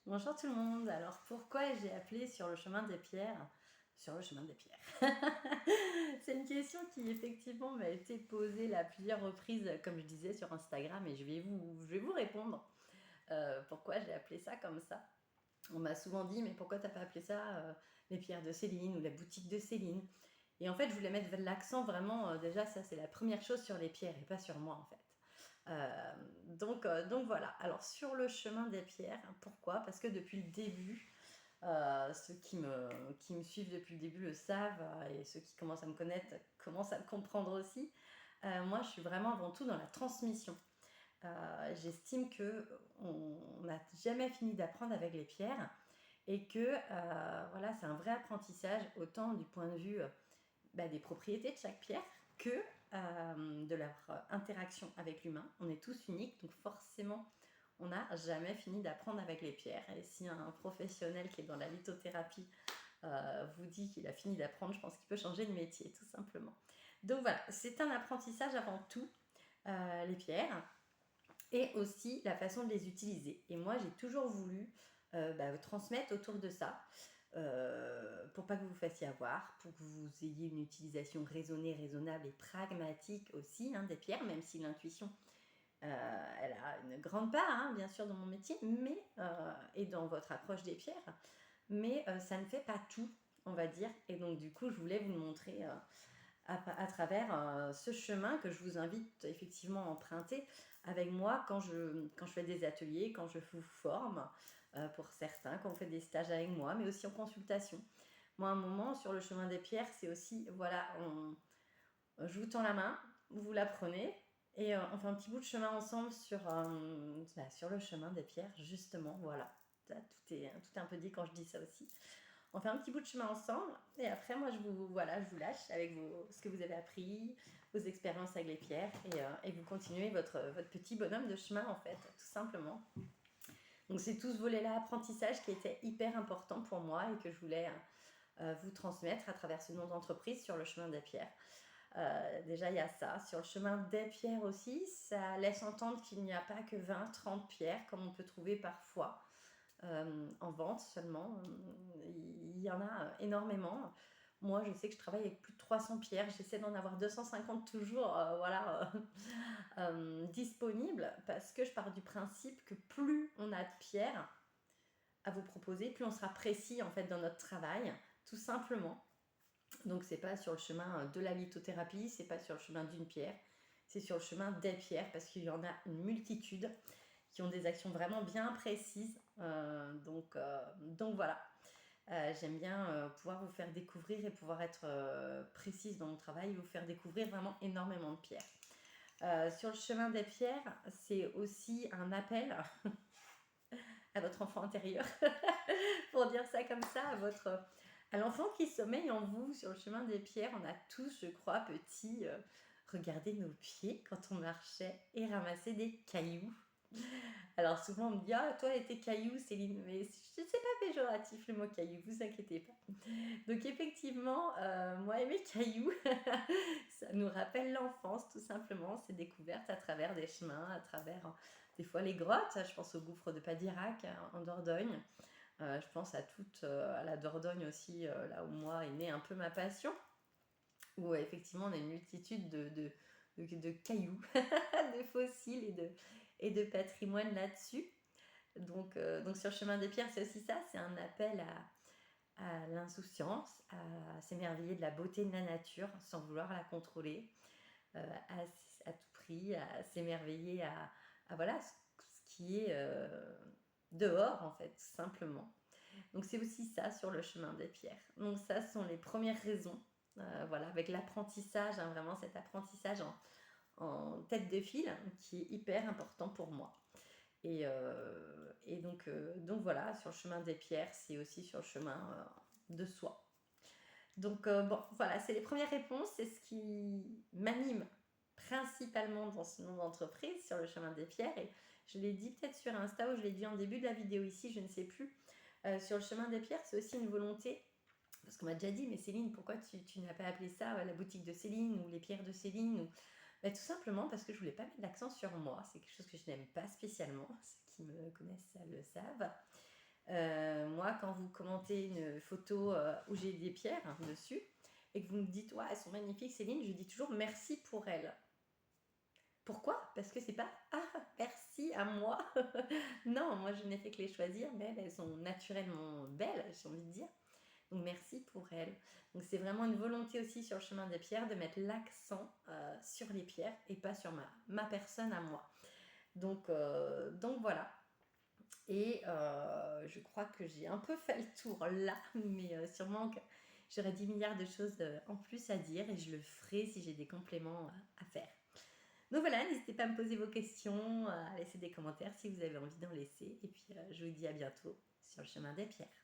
Bonjour tout le monde. Alors pourquoi j'ai appelé sur le chemin des pierres? Sur le chemin des pierres. C'est une question qui effectivement m'a été posée à plusieurs reprises, comme je disais sur Instagram, et je vais vous répondre pourquoi j'ai appelé ça comme ça. On m'a souvent dit, mais pourquoi t'as pas appelé ça les pierres de Céline ou la boutique de Céline? Et en fait, je voulais mettre l'accent vraiment, déjà, ça c'est la première chose sur les pierres et pas sur moi en fait. Donc voilà. Alors sur le chemin des pierres, pourquoi? Parce que depuis le début, ceux qui me suivent depuis le début le savent, et ceux qui commencent à me connaître commencent à le comprendre aussi. Moi, je suis vraiment avant tout dans la transmission. J'estime que on n'a jamais fini d'apprendre avec les pierres et que voilà, c'est un vrai apprentissage autant du point de vue des propriétés de chaque pierre que de leur interaction avec l'humain. On est tous uniques, donc forcément, on n'a jamais fini d'apprendre avec les pierres. Et si un professionnel qui est dans la lithothérapie vous dit qu'il a fini d'apprendre, je pense qu'il peut changer de métier, tout simplement. Donc voilà, c'est un apprentissage avant tout, les pierres, et aussi la façon de les utiliser. Et moi, j'ai toujours voulu transmettre autour de ça, pour pas que vous vous fassiez avoir, pour que vous ayez une utilisation raisonnée, raisonnable et pragmatique aussi des pierres, même si l'intuition, elle a une grande part, bien sûr, dans mon métier, mais et dans votre approche des pierres, mais ça ne fait pas tout, on va dire. Et donc, du coup, je voulais vous le montrer à travers ce chemin que je vous invite effectivement à emprunter avec moi quand je fais des ateliers, quand je vous forme, pour certains, quand on fait des stages avec moi, mais aussi en consultation. Moi, un moment, sur le chemin des pierres, c'est aussi, voilà, je vous tends la main, vous la prenez, et on fait un petit bout de chemin ensemble sur le chemin des pierres, justement, voilà. Tout est un peu dit quand je dis ça aussi. On fait un petit bout de chemin ensemble et après moi je vous lâche avec ce que vous avez appris, vos expériences avec les pierres et vous continuez votre petit bonhomme de chemin en fait, tout simplement. Donc c'est tout ce volet-là apprentissage qui était hyper important pour moi et que je voulais vous transmettre à travers ce nom d'entreprise sur le chemin des pierres. Déjà il y a ça. Sur le chemin des pierres aussi, ça laisse entendre qu'il n'y a pas que 20-30 pierres comme on peut trouver parfois en vente seulement. Il y en a énormément. Moi, je sais que je travaille avec plus de 300 pierres. J'essaie d'en avoir 250 toujours disponibles parce que je pars du principe que plus on a de pierres à vous proposer, plus on sera précis en fait dans notre travail, tout simplement. Donc c'est pas sur le chemin de la lithothérapie, c'est pas sur le chemin d'une pierre, c'est sur le chemin des pierres parce qu'il y en a une multitude qui ont des actions vraiment bien précises. Donc voilà. J'aime bien pouvoir vous faire découvrir et pouvoir être précise dans mon travail et vous faire découvrir vraiment énormément de pierres. Sur le chemin des pierres, c'est aussi un appel à votre enfant intérieur, pour dire ça comme ça, à l'enfant qui sommeille en vous. Sur le chemin des pierres, on a tous, je crois, petits, regardé nos pieds quand on marchait et ramassé des cailloux. Alors souvent on me dit ah toi et tes cailloux Céline, mais c'est pas péjoratif le mot caillou, vous inquiétez pas. Donc effectivement moi et mes cailloux ça nous rappelle l'enfance tout simplement, ces découvertes à travers des chemins, à travers des fois les grottes. Je pense au gouffre de Padirac en Dordogne. Je pense à la Dordogne aussi, là où moi est née un peu ma passion, où effectivement on a une multitude de cailloux, de fossiles et de patrimoine là-dessus. Donc sur le chemin des pierres, c'est aussi ça, c'est un appel à l'insouciance, à s'émerveiller de la beauté de la nature sans vouloir la contrôler, à tout prix, à s'émerveiller voilà ce qui est dehors en fait, tout simplement. Donc c'est aussi ça sur le chemin des pierres. Donc ça ce sont les premières raisons, voilà, avec l'apprentissage, vraiment cet apprentissage en tête de fil qui est hyper important pour moi. Et donc voilà, sur le chemin des pierres, c'est aussi sur le chemin de soi. Donc bon, voilà, c'est les premières réponses, c'est ce qui m'anime principalement dans ce nom d'entreprise, sur le chemin des pierres. Et je l'ai dit peut-être sur Insta ou je l'ai dit en début de la vidéo ici, je ne sais plus. Sur le chemin des pierres, c'est aussi une volonté, parce qu'on m'a déjà dit, mais Céline, pourquoi tu n'as pas appelé ça la boutique de Céline ou les pierres de Céline tout simplement parce que je voulais pas mettre l'accent sur moi. C'est quelque chose que je n'aime pas spécialement. Ceux qui me connaissent ça le savent. Moi, quand vous commentez une photo où j'ai des pierres dessus et que vous me dites, ouais, elles sont magnifiques, Céline, je dis toujours merci pour elles. Pourquoi? Parce que c'est pas ah merci à moi. Non, moi je n'ai fait que les choisir, mais elles sont naturellement belles, j'ai envie de dire. Donc merci pour elles. Donc c'est vraiment une volonté aussi sur le chemin des pierres de mettre l'accent sur les pierres et pas sur ma personne à moi. Donc voilà. Et je crois que j'ai un peu fait le tour là, mais sûrement que j'aurais 10 milliards de choses en plus à dire et je le ferai si j'ai des compléments à faire. Donc voilà, n'hésitez pas à me poser vos questions, à laisser des commentaires si vous avez envie d'en laisser. Et puis je vous dis à bientôt sur le chemin des pierres.